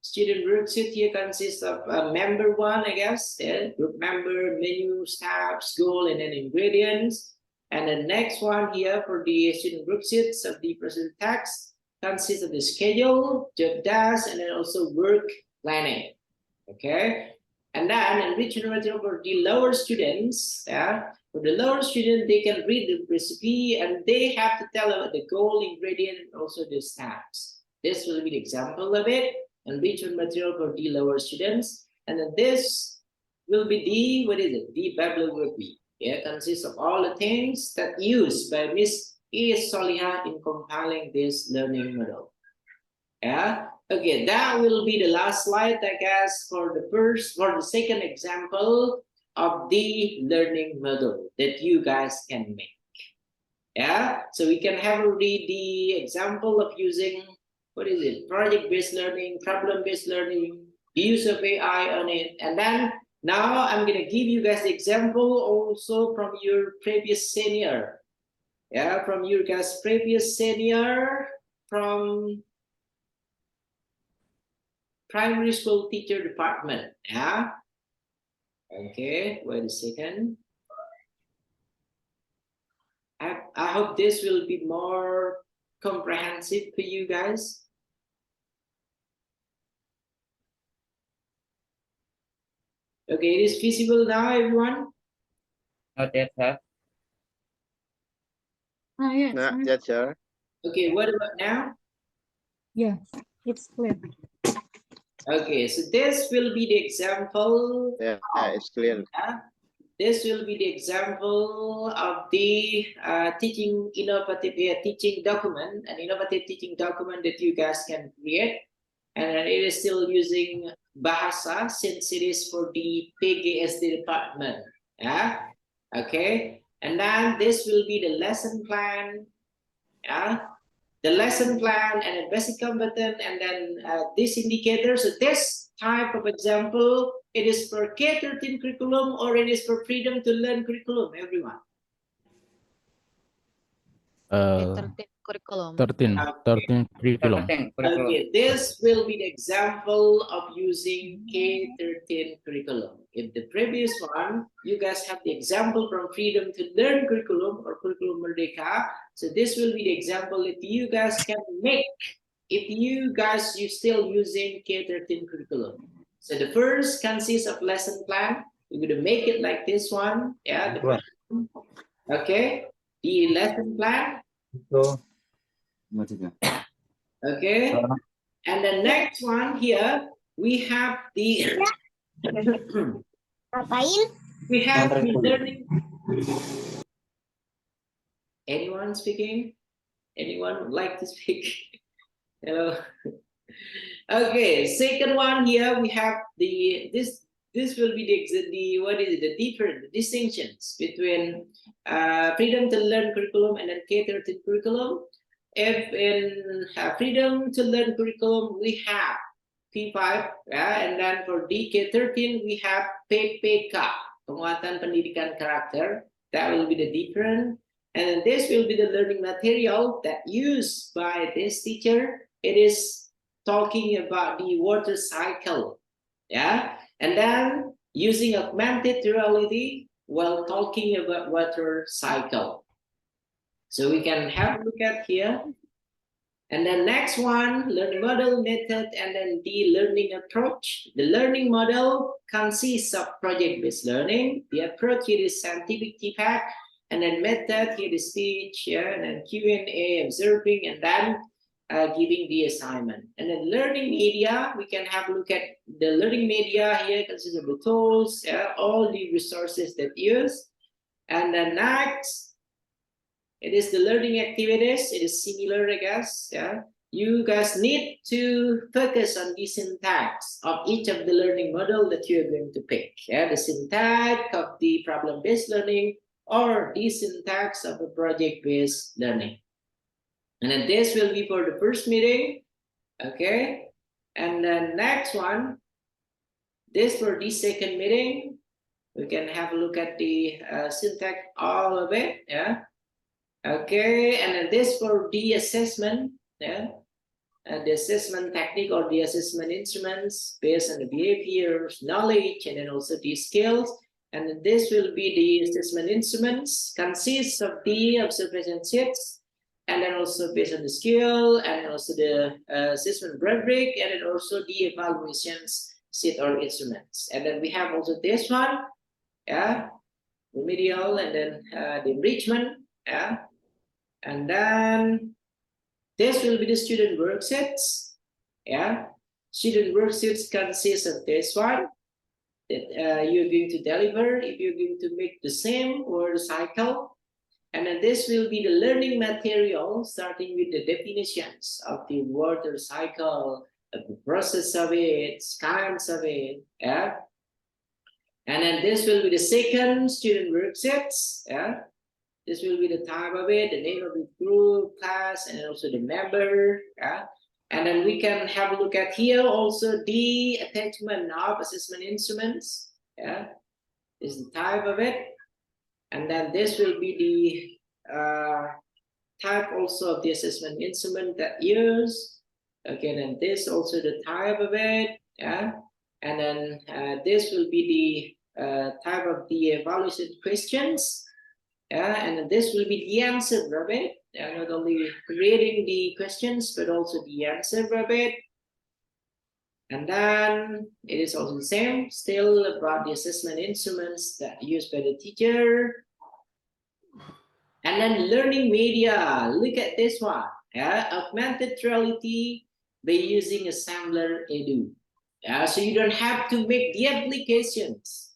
Student worksheet here consists of member one, I guess, group member, menu, steps, goal, and then ingredients. And the next one here for the student worksheets of the present text consists of the schedule, job tasks, and then also work planning. Okay, and then enrichment material for the lower students. For the lower student, they can read the recipe and they have to tell about the goal, ingredient, and also the steps. This will be the example of it. Enrichment material for the lower students, and then this will be the bibliography. Consists of all the things that used by Miss Soliha in compiling this learning model. Okay, that will be the last slide, I guess, for the second example of the learning model that you guys can make. So we can have already the example of using, project-based learning, problem-based learning, the use of AI on it, and then Now I'm gonna give you guys the example also from your previous senior. Yeah, from your guys' previous senior from primary school teacher department. Yeah. Okay, wait a second. I hope this will be more comprehensive for you guys. Okay, it is visible now, everyone? Not yet, sir. Yes, Not sir. yet, sir. Okay, what about now? Yes, it's clear. Okay, so this will be the example. Yeah, it's clear. This will be the example of the teaching innovative teaching document, an innovative teaching document that you guys can create. And it is still using Bahasa since it is for the PGSD department. Yeah. Okay. And then this will be the lesson plan. Yeah. The lesson plan and a basic competent, and then this indicator. So this type of example, it is for K-13 curriculum or it is for freedom to learn curriculum, everyone. 13 curriculum. 13 curriculum. Okay, this will be the example of using K-13 curriculum. In the previous one, you guys have the example from Freedom to Learn curriculum or Curriculum Merdeka. So this will be the example that you guys can make if you guys you still using K-13 curriculum. So the first consists of lesson plan. We're going to make it like this one. Yeah. Okay. The lesson plan. Okay. And the next one here, we have the we have the learning. Anyone speaking? Anyone would like to speak? Hello. Okay, second one here we have this will be the what is it, the distinctions between freedom to learn curriculum and then K-13 curriculum. If in freedom to learn curriculum we have P5, yeah, and then for DK13 we have PPK, penguatan pendidikan karakter. That will be the different. And then this will be the learning material that used by this teacher. It is talking about the water cycle, yeah, and then using augmented reality while talking about water cycle. So we can have a look at here. And then next one, learning model, method, and then the learning approach. The learning model consists of project-based learning. The approach here is scientific feedback, and then method here is speech, yeah, and then Q&A, observing, and then giving the assignment. And then learning media, we can have a look at the learning media here consists of the tools, yeah, all the resources that use. And then next, it is the learning activities. It is similar, I guess. Yeah, you guys need to focus on the syntax of each of the learning model that you are going to pick. Yeah, the syntax of the problem-based learning or the syntax of the project-based learning. And then this will be for the first meeting. Okay, and then next one, this for the second meeting. We can have a look at the syntax all of it. Yeah. Okay, and then this for the assessment, yeah, the assessment technique or the assessment instruments based on the behaviors, knowledge, and then also the skills. And then this will be the assessment instruments, consists of the observation sheets, and then also based on the skill, and also the assessment rubric, and then also the evaluations sheet or instruments. And then we have also this one, yeah, remedial, and then the enrichment, yeah. And then this will be the student worksheets. Yeah, student worksheets consist of this one that you're going to deliver if you're going to make the same or the cycle. And then this will be the learning material starting with the definitions of the water cycle, of the process of it, kinds of it. Yeah. And then this will be the second student worksheets. Yeah. This will be the type of it, the name of the group, class, and also the member. Yeah? And then we can have a look at here also the attachment of assessment instruments. Yeah, this is the type of it. And then this will be the type also of the assessment instrument that used. Okay, then this also the type of it. Yeah, and then this will be the type of the evaluation questions. Yeah, and then this will be the answer of it. Not only creating the questions but also the answer of it. And then it is also the same, still about the assessment instruments that used by the teacher. And then learning media, look at this one. Yeah, augmented reality by using Assembler Edu. Yeah, so you don't have to make the applications.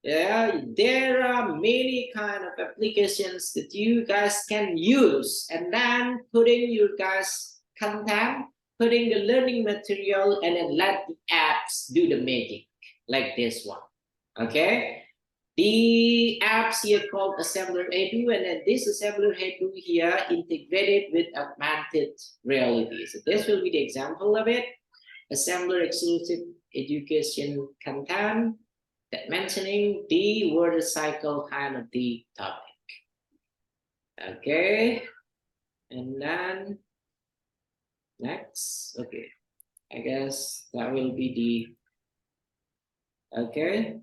Yeah, there are many kind of applications that you guys can use, and then putting your guys content, putting the learning material, and then let the apps do the magic, like this one. Okay, the apps here called Assembler Edu, and then this Assembler Edu here integrated with augmented reality. So this will be the example of it. Assembler exclusive education content that mentioning the word cycle kind of the topic. Okay, and then next. Okay, I guess that will be the okay.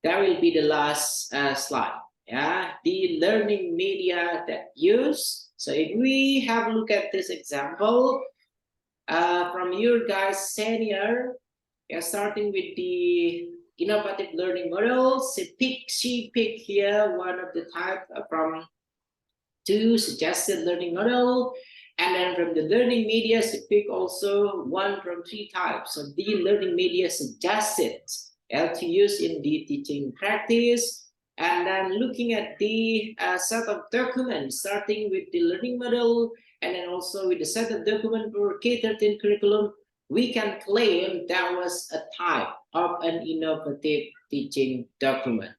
That will be the last slide. Yeah, the learning media that use. So if we have a look at this example from your guys senior, yeah, starting with the innovative learning models. She picked here one of the type from two suggested learning model, and then from the learning media, she picked also one from three types. So the learning media suggested to use in the teaching practice, and then looking at the set of documents, starting with the learning model, and then also with the set of document for K-13 curriculum, we can claim that was a type of an innovative teaching document.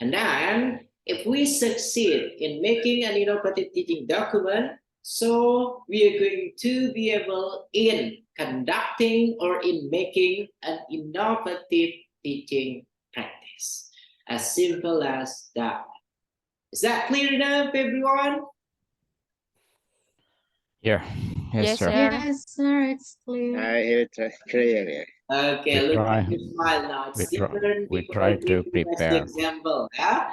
And then if we succeed in making an innovative teaching document, so we are going to be able in conducting or in making an innovative teaching practice. As simple as that. Is that clear enough, everyone? Yeah. Yes, Yes, sir. sir. Yes, sir, it's clear. I hear it clearly. Okay, We look try. at the smile now. It's different We before I try to give you guys the prepare. example. Yeah.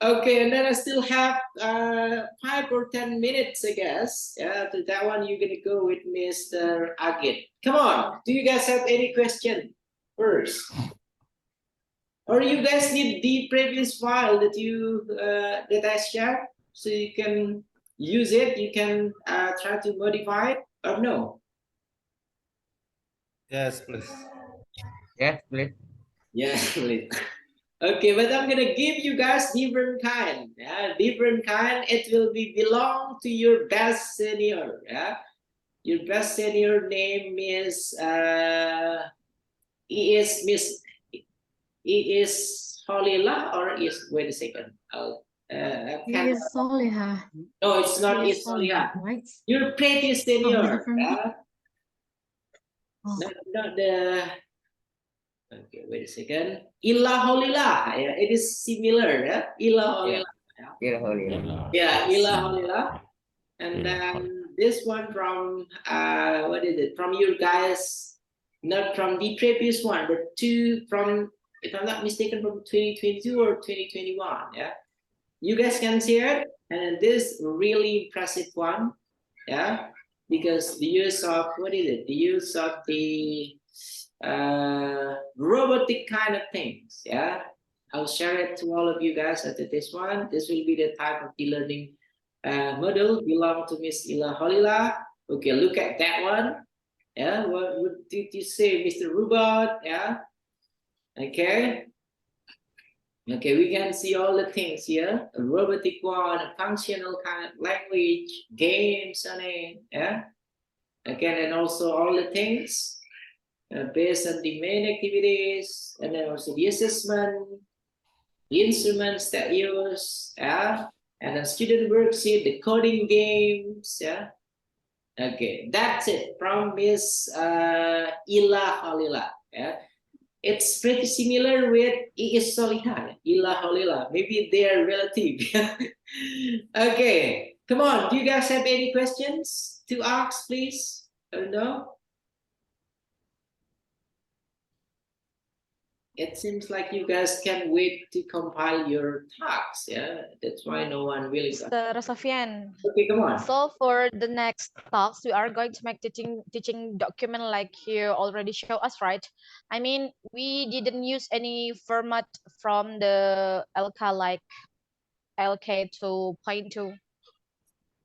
Okay, and then I still have 5 or 10 minutes, I guess. Yeah, to that one you're gonna go with Mr. Agit. Come on, do you guys have any question first? Or you guys need the previous file that you that I shared, so you can use it. You can try to modify it, or no? Yes, please. Yes, please. Yes, please. Okay, but I'm gonna give you guys different kind. Yeah, different kind. It will be belong to your best senior. Yeah, your best senior name is he is Miss. He is Holila or is wait a second. He is Soliha. No, it's not He is is Soliha, Holila. right? You're pretty Oh, senior. different. Yeah? Oh. Not the. Okay, wait a second. Illa Holila. Yeah, it is similar. Yeah, Illa Holila. Dear Holy. Yeah, Illa Holila. And Illa then this one from what is it? From your guys, not from the previous one, but two from, if I'm not mistaken, from 2022 or 2021. Yeah, you guys can see it, and then this really impressive one. Yeah, because the use of what is it? The use of the robotic kind of things. Yeah, I'll share it to all of you guys after this one. This will be the type of e-learning model belong to Miss Ila Holila. Okay, look at that one. Yeah, what did you say, Mr. Robot? Yeah. Okay. Okay, we can see all the things here. A robotic one, a functional kind of language, games on it. Yeah. Again, and also all the things based on the main activities, and then also the assessment, the instruments that use, yeah, and then student worksheet, the coding games, yeah. Okay, that's it from Miss Ila Halila. Yeah. It's pretty similar with Iis Solihan, Ila Holila. Maybe they are relative. Okay, come on. Do you guys have any questions to ask, please? No? It seems like you guys can't wait to compile your tasks. Yeah, that's why no one really. Mr. Sofian. Okay, come on. So for the next talks, we are going to make teaching document like you already show us, right? I mean, we didn't use any format from the LK like LK 2.2.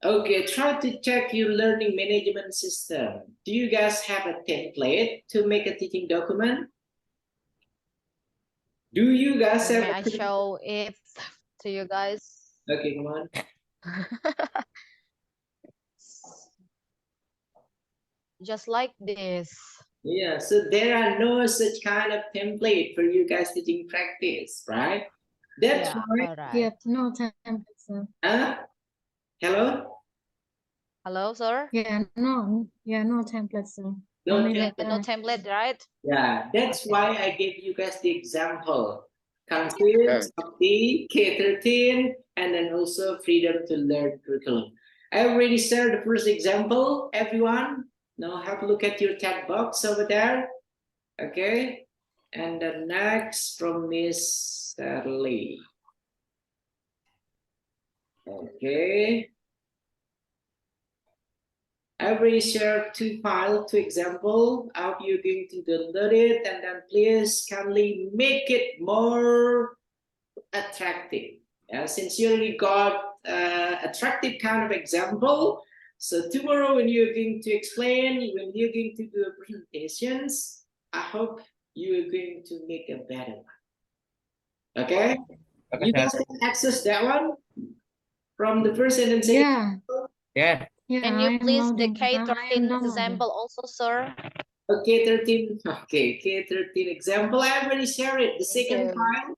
Okay, try to check your learning management system. Do you guys have a template to make a teaching document? Do you guys have May I show it to you guys? Okay, come on. Just like this. Yeah, so there are no such kind of template for you guys teaching practice, right? That's Yeah, why. all right. Yeah, no template, sir. Hello? Hello, sir? Yeah, no template, sir. No Only template. No template, right? Yeah, that's Okay. why I gave you guys the example. Consists of the K-13 and then also freedom to learn curriculum. I already shared the first example, everyone. Now have a look at your chat box over there. Okay. And the next from Miss Lee. Okay. I already shared two files, two example. I hope you're going to download it and then please kindly make it more attractive. Since you already got attractive kind of example, so tomorrow when you're going to explain, when you're going to do presentations, I hope you're going to make a better one. Okay? Okay, You sir. guys can access that one from the first and then second. Yeah. Yeah. Yeah, Can you I am please the loading. I am K13 downloading. example also, sir? Okay, 13. Okay, K13 example. I already shared it. The second you. file,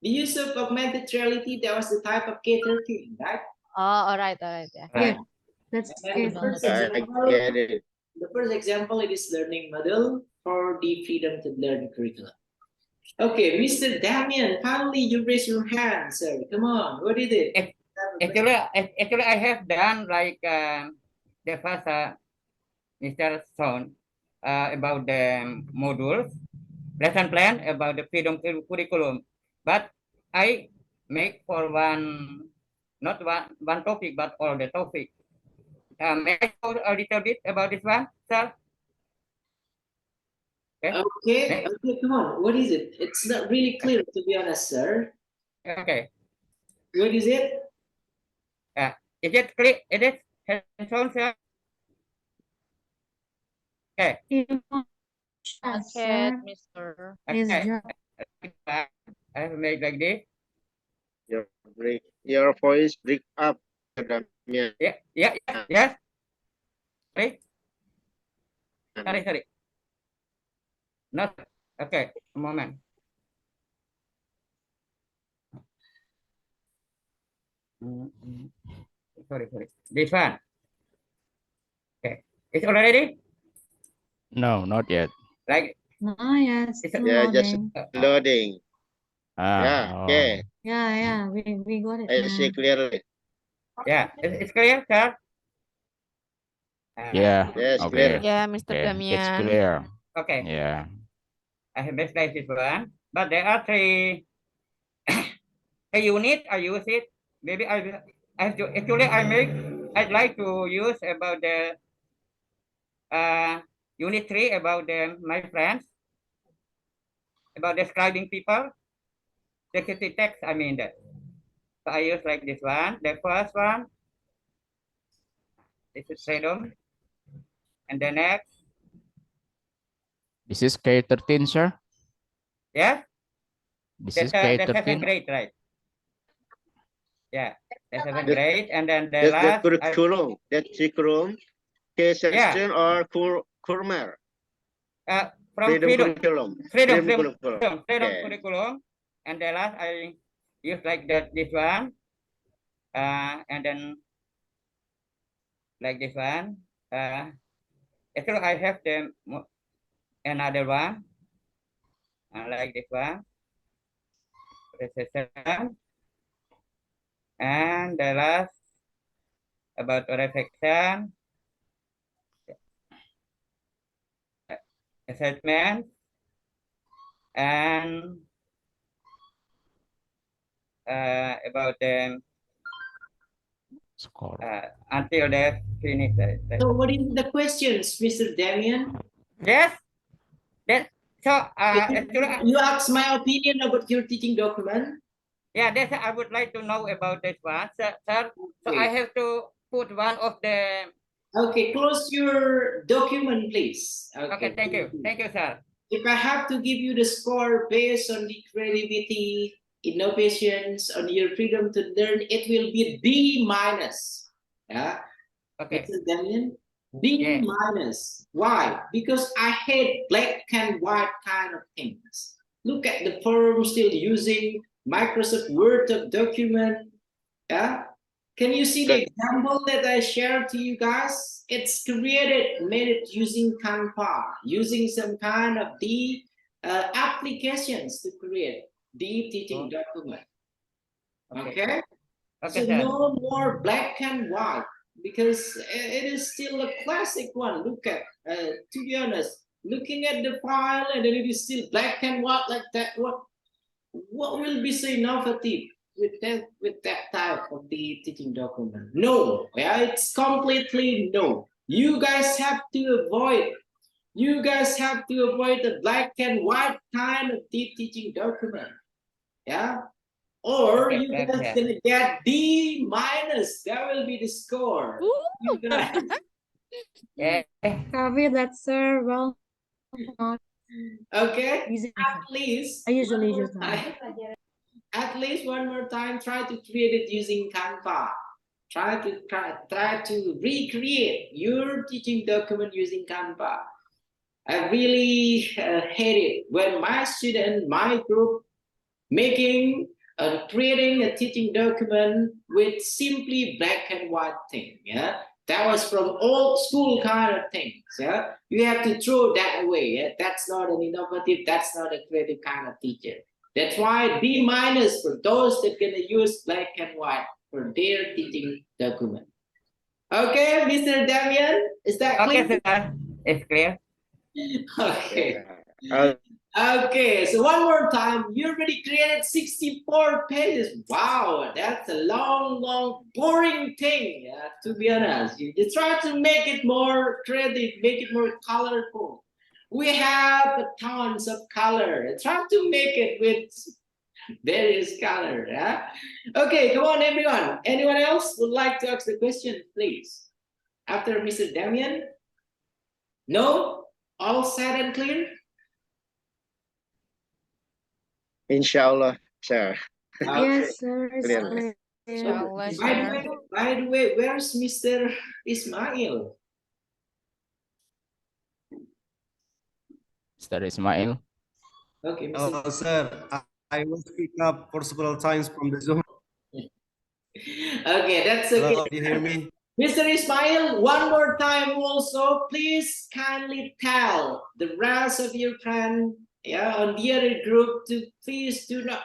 the use of augmented reality, that was the type of K13, right? Oh, all right, yeah. Yeah, that's And the first K13. example, get it. the first example, it is learning model for the freedom to learn curriculum. Okay, Mr. Damian, finally you raise your hand, sir. Come on, what is it? Actually, I have done like the first Mr. Son about the modules, lesson plan about the freedom curriculum. But I make for not one topic, but all the topic. May I know a little bit about this one, sir? Okay, come on. What is it? It's not really clear, to be honest, sir. Okay. What is it? Is it clear? Is it hands-on, sir? Okay. Okay, Mr. Okay. I have made like this. Your voice break up, Damian. Yes. Sorry. Not okay. A moment. Sorry. This one. Okay. It's already? No, not yet. Like. Yes. Yeah, just loading. Yeah. Oh. Okay. Yeah. We got it. I see clearly. Yeah. It's clear, sir. Yeah. Yes, Okay. clear. Yeah, Mr. Okay. Damian. It's clear. Okay. Yeah. I have baseline this one, but there are three unit. I use it. Maybe I have to actually I'd like to use about the unit 3 about my friends about describing people. Security text. I mean that. So I use like this one. The first one. This is freedom. And the next. This is K13, sir? Yeah. This is K13. The second grade, right? Yeah. The second grade. And then the That's last. the curriculum. That curriculum. K-section or Kurmer? From freedom curriculum. Okay. Curriculum. And the last I use like that this one. And then like this one. Actually I have another one. like this one. Precision. And the last about reflection, assessment, and about the Score. until they finish. So what is the questions, Mr. Damian? Yes. That so You asked my opinion about your teaching document. yeah, that's I would like to know about this one, sir. So I Okay. have to put one of the. Okay, close your document, please. Okay, thank you, sir. If I have to give you the score based on the creativity, innovations, on your freedom to learn, it will be D minus. Yeah. Okay. Mr. Damian, B minus. Why? Because I hate black and white kind of things. Look at the firm still using Microsoft Word document. Yeah. Can you see the example that I shared to you guys? It's made it using Canva, using some kind of the applications to create the teaching document. Okay. So sir. no more black and white because it is still a classic one. Look at, to be honest, looking at the file and then it is still black and white like that. What will be so innovative with that type of the teaching document? No, yeah, it's completely no. You guys have to avoid. You guys have to avoid the black and white kind of the teaching document. Yeah. Or you guys gonna get D minus. That will be the score. Yeah. Copy that, sir. Well, not Okay. using. At least I usually use that. at least one more time, try to create it using Canva. Try to recreate your teaching document using Canva. I really hate it when my student, my group, creating a teaching document with simply black and white thing. Yeah, that was from old school kind of things. Yeah, you have to throw that away. Yeah? That's not an innovative. That's not a creative kind of teacher. That's why B minus for those that gonna use black and white for their teaching document. Okay, Mr. Damian, is that clear? Okay, sir. It's clear. Okay. Okay, so one more time. You already created 64 pages. Wow, that's a long, boring thing, to be honest. You try to make it more creative, make it more colorful. We have tons of color. Try to make it with various color. Yeah? Okay, come on, everyone. Anyone else would like to ask the question, please? After Mr. Damian? No? All set and clear? Inshallah, sir. Yes, sir. It's Clear. clear. Inshallah, By the way, where's Mr. Ismail? Mr. Ismail. Okay, Mr. Oh, sir, I was picked up for several times from the Zoom. Okay, that's okay. Hello, do you hear me? Mr. Ismail, one more time also, please kindly tell the rest of your friend, on the other group to please do not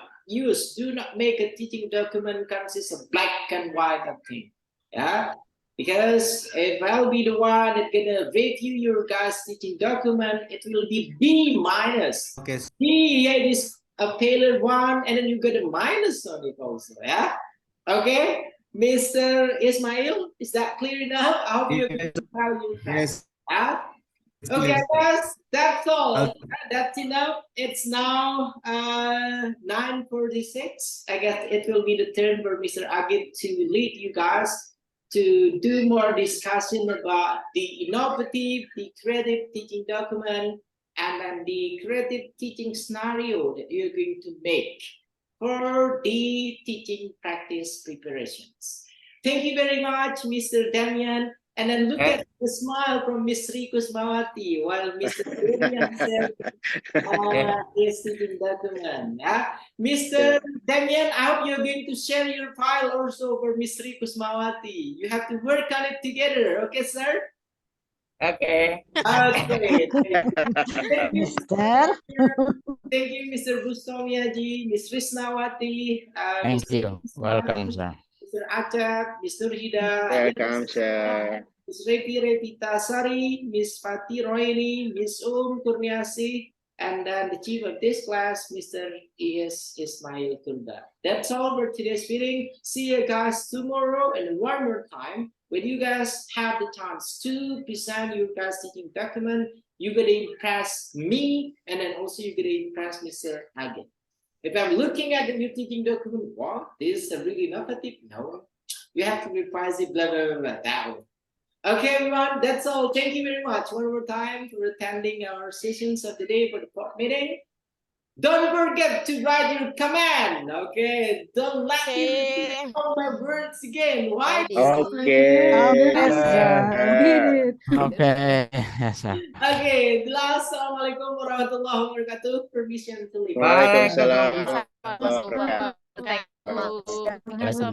make a teaching document consist of black and white thing. Yeah, because if I'll be the one that gonna review your guys' teaching document, it will be B minus. Okay. B, yeah, it is a tailored one, and then you get a minus on it also. Yeah. Okay. Mr. Ismail, is that clear enough? I hope you're going to tell your friends. Yes. Okay, guys, that's all. That's enough. It's now 9:46. I guess it will be the turn for Mr. Agit to lead you guys to do more discussion about the innovative, the creative teaching document, and then the creative teaching scenario that you're going to make for the teaching practice preparations. Thank you very much, Mr. Damian. And then look at the smile from Ms. Rikus Mawati while Mr. Damian said his teaching document. Mr. Damian, I hope you're going to share your file also for Ms. Rikus Mawati. You have to work on it together, okay, sir? Okay. Okay. Mister. Thank you, Mr. Bustomiaji, Ms. Risnawati, Thank Mr. you. Welcome, sir. Mr. Acap, Mr. Hida, Welcome, sir. Ms. Revita Sari, Ms. Fatih Rohini, Ms. Kurniasi, and then the chief of this class, Mr. E.S. Ismail Tunda. That's all for today's meeting. See you guys tomorrow, and one more time, when you guys have the chance to present your guys' teaching document, you're gonna impress me, and then also you're gonna impress Mr. Hagen. If I'm looking at the new teaching document, wow, this is a really innovative. No, you have to revise it, blah, blah, blah, blah, that one. Okay, everyone, that's all. Thank you very much one more time for attending our sessions of the day for the board meeting. Don't forget to write your command, okay? Don't let me repeat all my words again. Why? Okay. Yes, sir. Okay. Yes, sir. Okay, the last Assalamualaikum warahmatullahi wabarakatuh. Permission to leave. Bye. Waalaikumsalam Sama-sama. warahmatullahi wabarakatuh. Thank you. Waalaikumsalam.